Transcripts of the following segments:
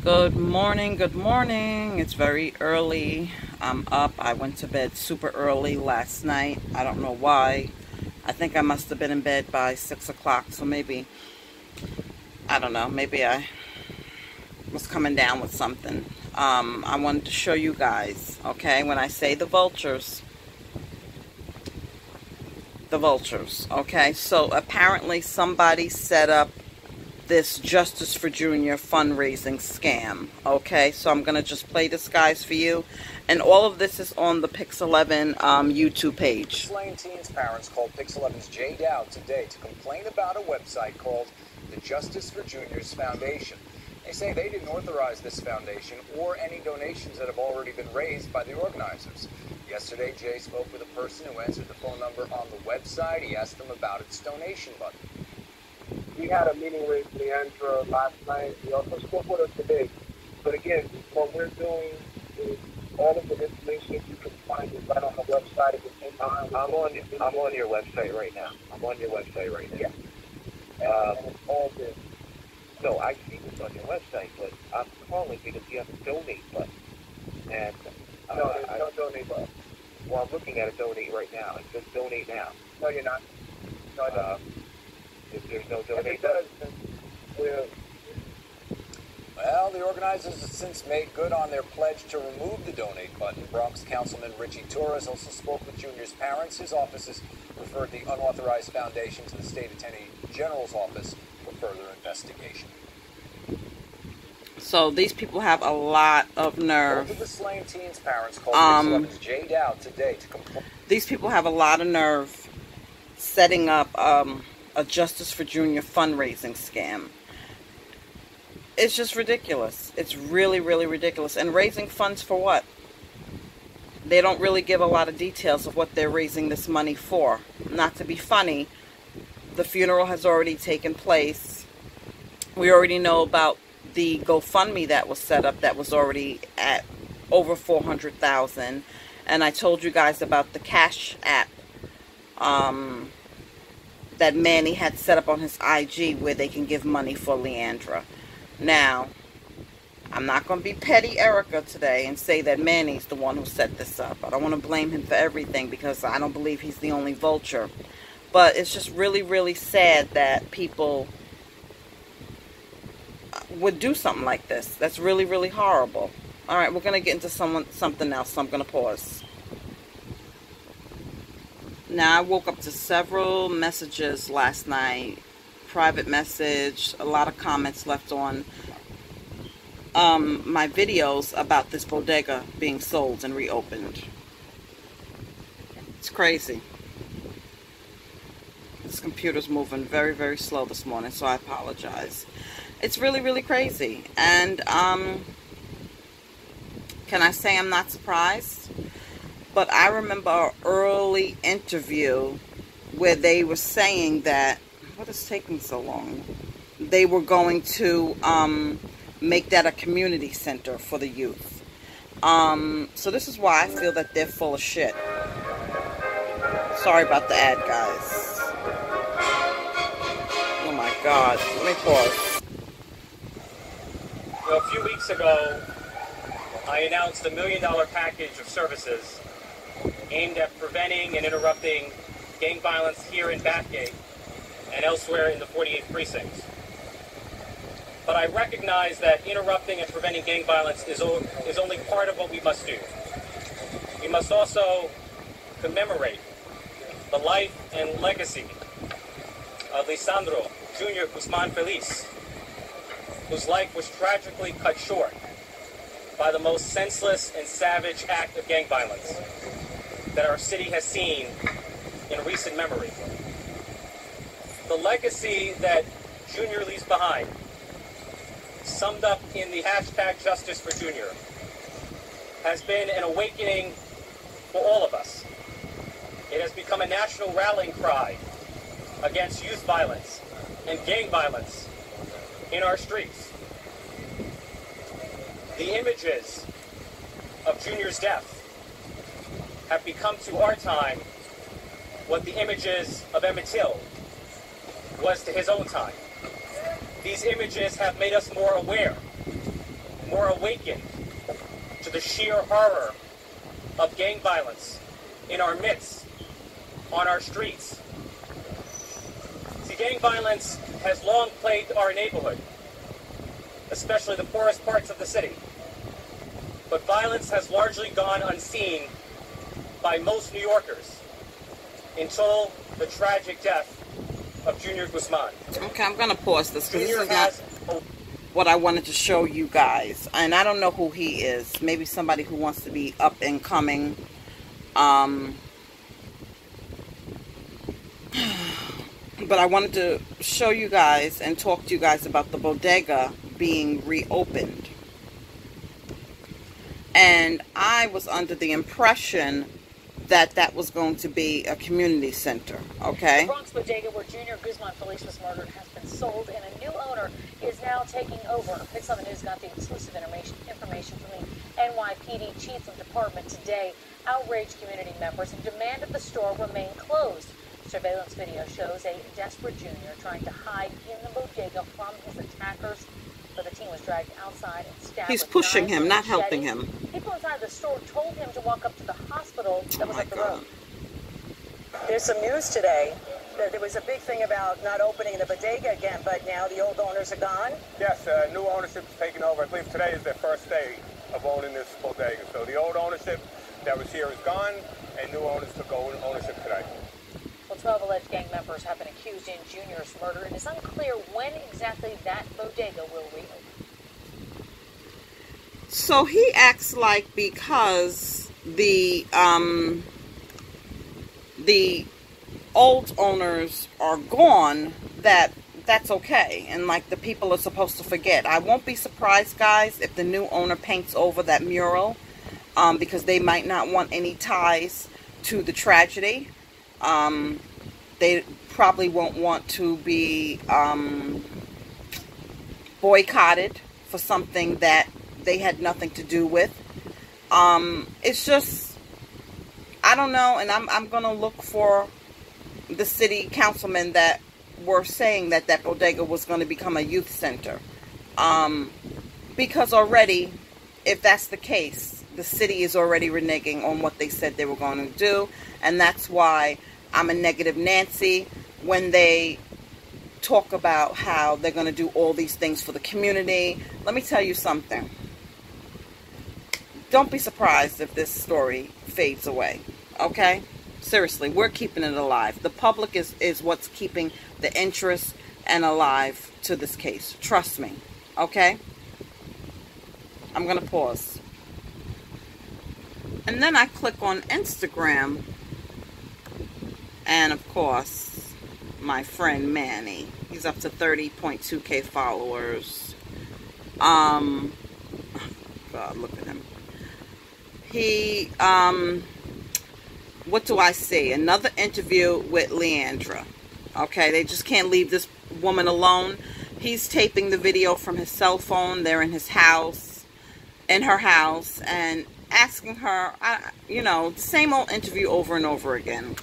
Good morning, good morning. It's very early. I'm up. I went to bed super early last night. I don't know why. I think I must have been in bed by 6 o'clock, so maybe, I don't know, maybe I was coming down with something. I wanted to show you guys, okay, when I say the vultures, okay? So apparently somebody set up this Justice for Junior fundraising scam, okay? So I'm going to just play this, guys, for you. And all of this is on the Pix11 YouTube page. Slain teens' parents called Pix11's Jay Dowd today to complain about a website called the Justice for Juniors Foundation. They say they didn't authorize this foundation or any donations that have already been raised by the organizers. Yesterday, Jay spoke with a person who answered the phone number on the website. He asked them about its donation button. We had a meeting with Leandra last night. We also spoke with her today. But again, what we're doing is all of the information you can find is right on the website at the same time. I'm on your website right now. Yeah. All this. No, I see this on your website, but I'm calling because you have a donate button. And No, there's no donate button. well, I'm looking at a donate right now. It says donate now. No, you're not. No, no. If there's no If donate it does, button, then Well, the organizers have since made good on their pledge to remove the donate button. Bronx Councilman Richie Torres also spoke with Junior's parents. His office has referred the unauthorized foundation to the State Attorney General's office for further investigation. So these people have a lot of nerve. Both of the slain teens' parents called Pix11's Jay Dowd today to complain. These people have a lot of nerve setting up a Justice for Junior fundraising scam. It's just ridiculous. It's really, really ridiculous. And raising funds for what? They don't really give a lot of details of what they're raising this money for. Not to be funny, the funeral has already taken place. We already know about the GoFundMe that was set up that was already at over $400,000. And I told you guys about the Cash App that Manny had set up on his IG where they can give money for Leandra. Now, I'm not going to be petty Erica today and say that Manny's the one who set this up. I don't want to blame him for everything because I don't believe he's the only vulture. But it's just really, really sad that people would do something like this. That's really, really horrible. All right, we're going to get into something else, so I'm going to pause. Now, I woke up to several messages last night. Private message, a lot of comments left on my videos about this bodega being sold and reopened. It's crazy. This computer's moving very, very slow this morning, so I apologize. It's really, really crazy. And can I say I'm not surprised? But I remember an early interview where they were saying that, what is taking so long? They were going to make that a community center for the youth. So this is why I feel that they're full of shit. Sorry about the ad, guys. Oh my God. Let me pause. Well, a few weeks ago, I announced a $1 million package of services aimed at preventing and interrupting gang violence here in Bathgate and elsewhere in the 48th precinct. But I recognize that interrupting and preventing gang violence is only part of what we must do. We must also commemorate the life and legacy of Lisandro Jr. Guzman Feliz, whose life was tragically cut short by the most senseless and savage act of gang violence that our city has seen in recent memory. The legacy that Junior leaves behind, summed up in the hashtag Justice for Junior, has been an awakening for all of us. It has become a national rallying cry against youth violence and gang violence in our streets. The images of Junior's death have become to our time what the images of Emmett Till was to his own time. These images have made us more aware more awakened to the sheer horror of gang violence in our midst, on our streets. See, gang violence has long plagued our neighborhood, especially the poorest parts of the city. But violence has largely gone unseen by most New Yorkers until the tragic death of Junior Guzman. Okay, I'm going to pause this because this Junior is not what I wanted to show you guys. And I don't know who he is. Maybe somebody who wants to be up and coming. But I wanted to show you guys and talk to you guys about the Bodega being reopened. And I was under the impression that that was going to be a community center, okay? The Bronx Bodega, where Junior Guzman Feliz was murdered, has been sold, and a new owner is now taking over. Pix 11 News got the exclusive information from the NYPD Chief of Department today. Outraged community members have demanded the store remain closed. Surveillance video shows a desperate Junior trying to hide in the bodega from his attackers. So the teen was dragged outside and stabbed. He's pushing him, not helping him. People inside the store told him to walk up to the hospital that was up the road. There's some news today. There was a big thing about not opening the bodega again, but now the old owners are gone? Yes, new ownership is taking over. I believe today is their first day of owning this bodega. So the old ownership that was here is gone, and new owners took over ownership today. Well, 12 alleged gang members have been accused in Junior's murder, and it's unclear when exactly that bodega will reopen. So he acts like because the old owners are gone, that's okay, and like the people are supposed to forget. I won't be surprised, guys, if the new owner paints over that mural, because they might not want any ties to the tragedy. They probably won't want to be boycotted for something that they had nothing to do with. It's just, I don't know, and I'm going to look for the city councilmen that were saying that that bodega was going to become a youth center. Because already, if that's the case, the city is already reneging on what they said they were going to do, and that's why I'm a negative Nancy when they talk about how they're going to do all these things for the community. Let me tell you something. Don't be surprised if this story fades away, okay? Seriously, we're keeping it alive. The public is what's keeping the interest and alive to this case. Trust me, okay? I'm going to pause. And then I click on Instagram. And of course, my friend Manny. He's up to 30.2K followers. God, look at him. He, what do I see? Another interview with Leandra. Okay, they just can't leave this woman alone. He's taping the video from his cell phone. They're in his house, in her house, and asking her, you know, the same old interview over and over again.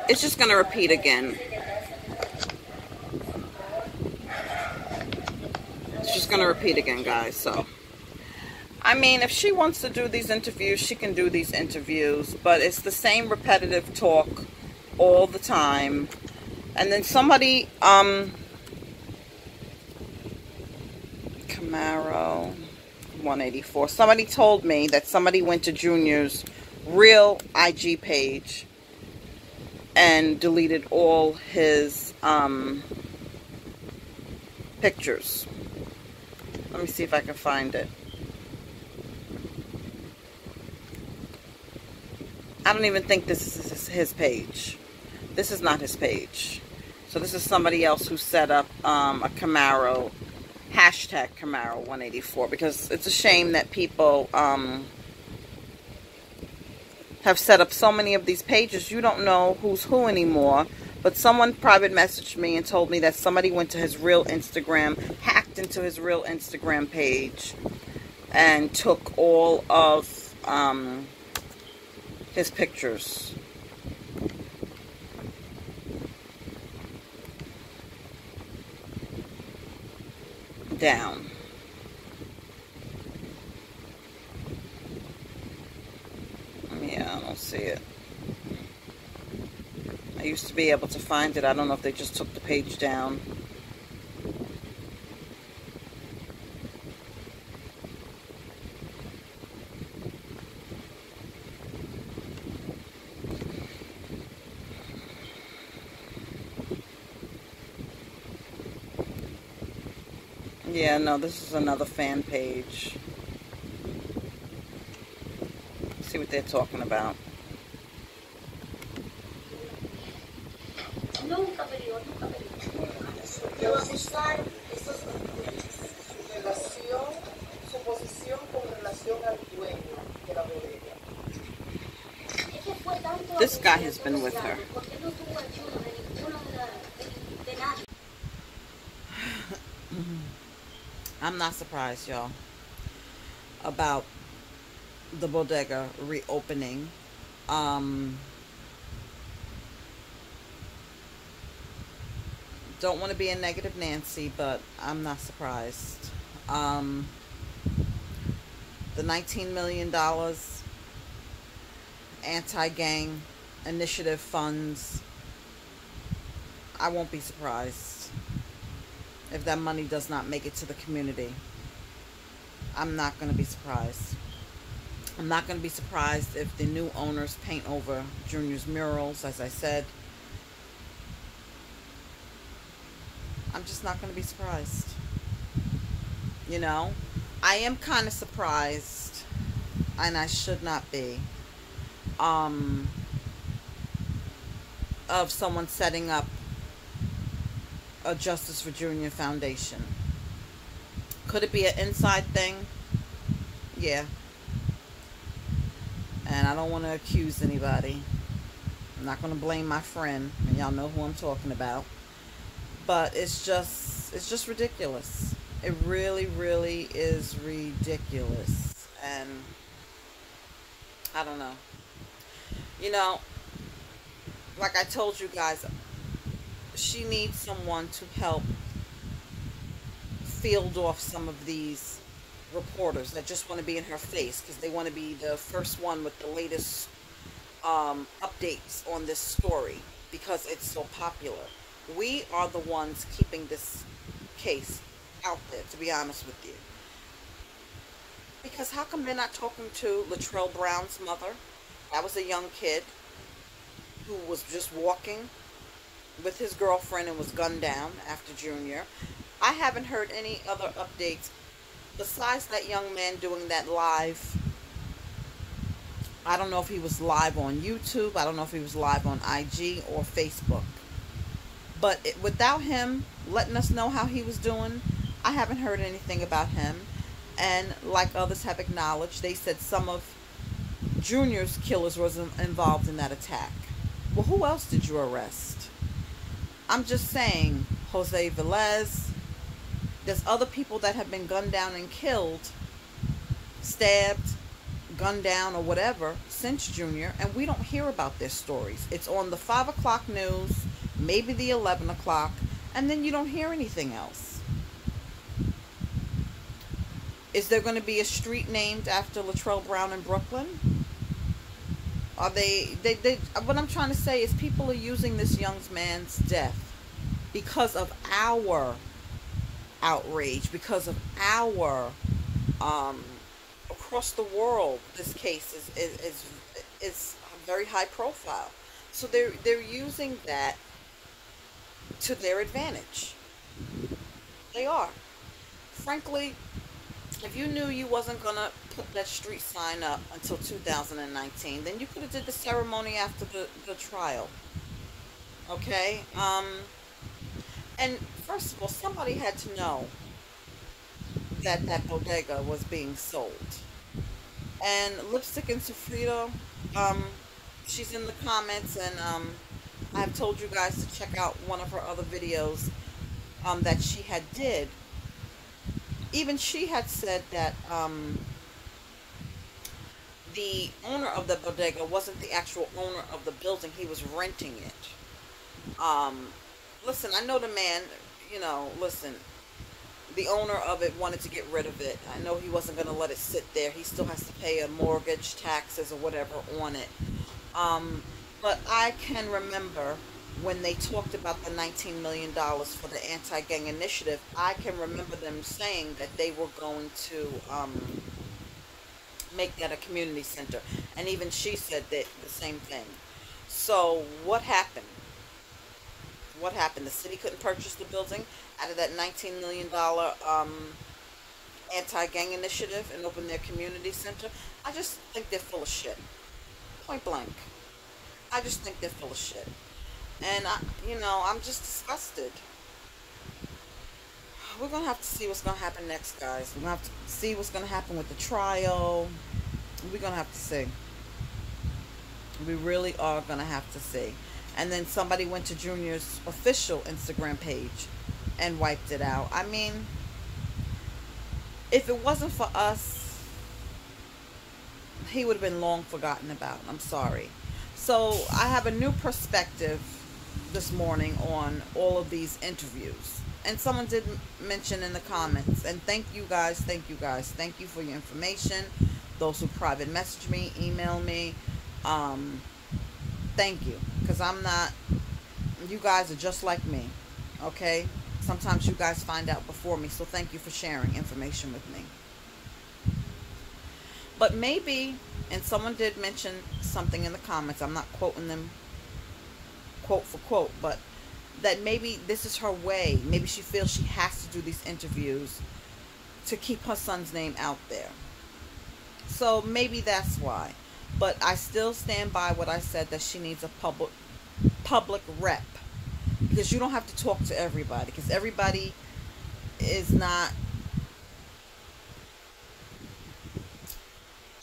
It's just going to repeat again. It's just going to repeat again, guys. So, I mean, if she wants to do these interviews, she can do these interviews, but it's the same repetitive talk all the time. And then somebody, Camaro 184, somebody told me that somebody went to Junior's real IG page and deleted all his pictures. Let me see if I can find it. I don't even think this is his page. This is not his page. So this is somebody else who set up a Camaro, hashtag Camaro 184, because it's a shame that people have set up so many of these pages. You don't know who's who anymore. But someone private messaged me and told me that somebody went to his real Instagram, hacked into his real Instagram page, and took all of his pictures. Down. Yeah, I don't see it. I used to be able to find it. I don't know if they just took the page down. Yeah, no, this is another fan page. Let's see what they're talking about. De usar esos su relación, su posición con relación al dueño de la bodega. This guy has been with her. I'm not surprised, y'all, about the Bodega reopening. Don't want to be a negative Nancy, but I'm not surprised. The $19 million anti-gang initiative funds, I won't be surprised if that money does not make it to the community. I'm not going to be surprised. I'm not going to be surprised if the new owners paint over Junior's murals, as I said. I'm just not going to be surprised. You know, I am kind of surprised, and I should not be, of someone setting up a Justice for Junior Foundation. Could it be an inside thing? Yeah. And I don't want to accuse anybody. I'm not going to blame my friend, and y'all know who I'm talking about. But it's just ridiculous. It really, really is ridiculous. And I don't know. You know, like I told you guys, she needs someone to help field off some of these reporters that just want to be in her face because they want to be the first one with the latest updates on this story because it's so popular. We are the ones keeping this case out there, to be honest with you. Because how come they're not talking to Latrell Brown's mother? That was a young kid who was just walking with his girlfriend and was gunned down after Junior. I haven't heard any other updates besides that young man doing that live. I don't know if he was live on YouTube. I don't know if he was live on IG or Facebook. But without him letting us know how he was doing, I haven't heard anything about him. And like others have acknowledged, they said some of Junior's killers was involved in that attack. Well, who else did you arrest? I'm just saying, Jose Velez, there's other people that have been gunned down and killed, stabbed, gunned down, or whatever since Junior, and we don't hear about their stories. It's on the 5 o'clock news, maybe the 11 o'clock, and then you don't hear anything else. Is there going to be a street named after Latrell Brown in Brooklyn? Are they, what I'm trying to say is people are using this young man's death because of our outrage, because of our, um, across the world, this case is very high profile. So they're using that to their advantage. They are. Frankly, if you knew you wasn't gonna put that street sign up until 2019, then you could have did the ceremony after the trial. Okay? And first of all, somebody had to know that that bodega was being sold. And Lipstick and Sofrito, she's in the comments, and I've told you guys to check out one of her other videos that she had did. Even she had said that the owner of the bodega wasn't the actual owner of the building. He was renting it. Listen, I know the man, listen, the owner of it wanted to get rid of it. I know he wasn't going to let it sit there. He still has to pay a mortgage, taxes, or whatever on it. But I can remember when they talked about the $19 million for the anti-gang initiative. I can remember them saying that they were going to make that a community center. And even she said that the same thing. So what happened? What happened? The city couldn't purchase the building out of that $19 million anti-gang initiative and open their community center. I just think they're full of shit. Point blank. I just think they're full of shit. And, I'm just disgusted. We're going to have to see what's going to happen next, guys. We're going to have to see what's going to happen with the trial. We're going to have to see. We really are going to have to see. And then somebody went to Junior's official Instagram page and wiped it out. I mean, if it wasn't for us, he would have been long forgotten about. I'm sorry. So I have a new perspective this morning on all of these interviews. And someone did mention in the comments, and thank you guys, thank you for your information. Those who private message me, email me, thank you, because you guys are just like me, okay? Sometimes you guys find out before me, so thank you for sharing information with me. But maybe, and someone did mention something in the comments, I'm not quoting them quote for quote, but that maybe this is her way. Maybe she feels she has to do these interviews to keep her son's name out there. So maybe that's why. But I still stand by what I said, that she needs a public rep. Because you don't have to talk to everybody. Because everybody is not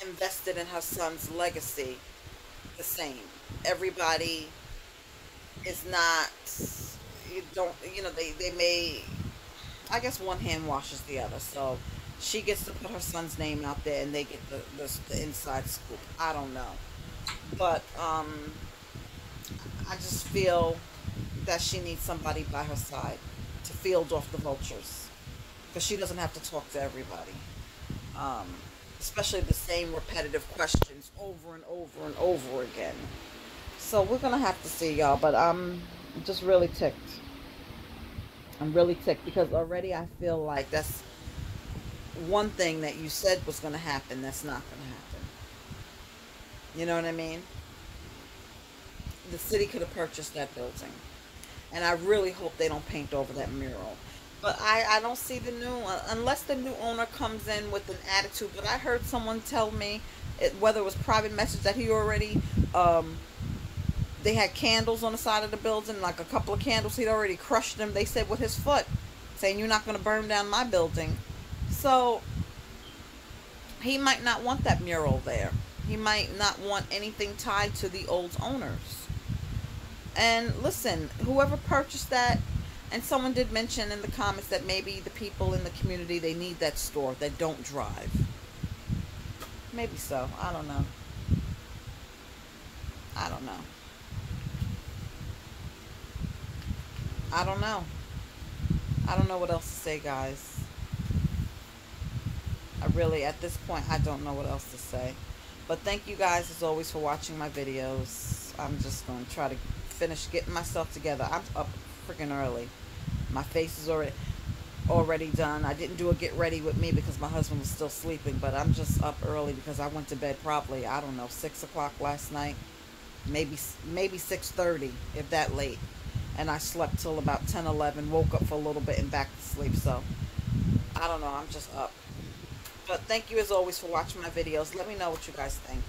invested in her son's legacy the same. Everybody is not, they may, I guess one hand washes the other. So she gets to put her son's name out there and they get the inside scoop. I don't know. But I just feel that she needs somebody by her side to field off the vultures. Because she doesn't have to talk to everybody. Especially the same repetitive questions over and over and over again. So we're going to have to see, y'all. But I'm just really ticked. I'm really ticked because already I feel like that's one thing that you said was going to happen that's not going to happen. You know what I mean? The city could have purchased that building. And I really hope they don't paint over that mural. But I don't see the unless the new owner comes in with an attitude. But I heard someone tell me, whether it was private message, that he already, they had candles on the side of the building, like a couple of candles. He'd already crushed them, they said, with his foot, saying, "You're not going to burn down my building." So he might not want that mural there. He might not want anything tied to the old owners. And listen, whoever purchased that, and someone did mention in the comments that maybe the people in the community, they need that store that don't drive. Maybe so. I don't know. I don't know. I don't know. I don't know what else to say, guys. I really, at this point, I don't know what else to say. But thank you guys, as always, for watching my videos. I'm just going to try to finish getting myself together. I'm up freaking early. My face is already done. I didn't do a get ready with me because my husband was still sleeping, but I'm just up early because I went to bed probably, I don't know, 6 o'clock last night. Maybe 6:30, if that late. And I slept till about 10, 11, woke up for a little bit and back to sleep. So, I don't know, I'm just up. But thank you as always for watching my videos. Let me know what you guys think.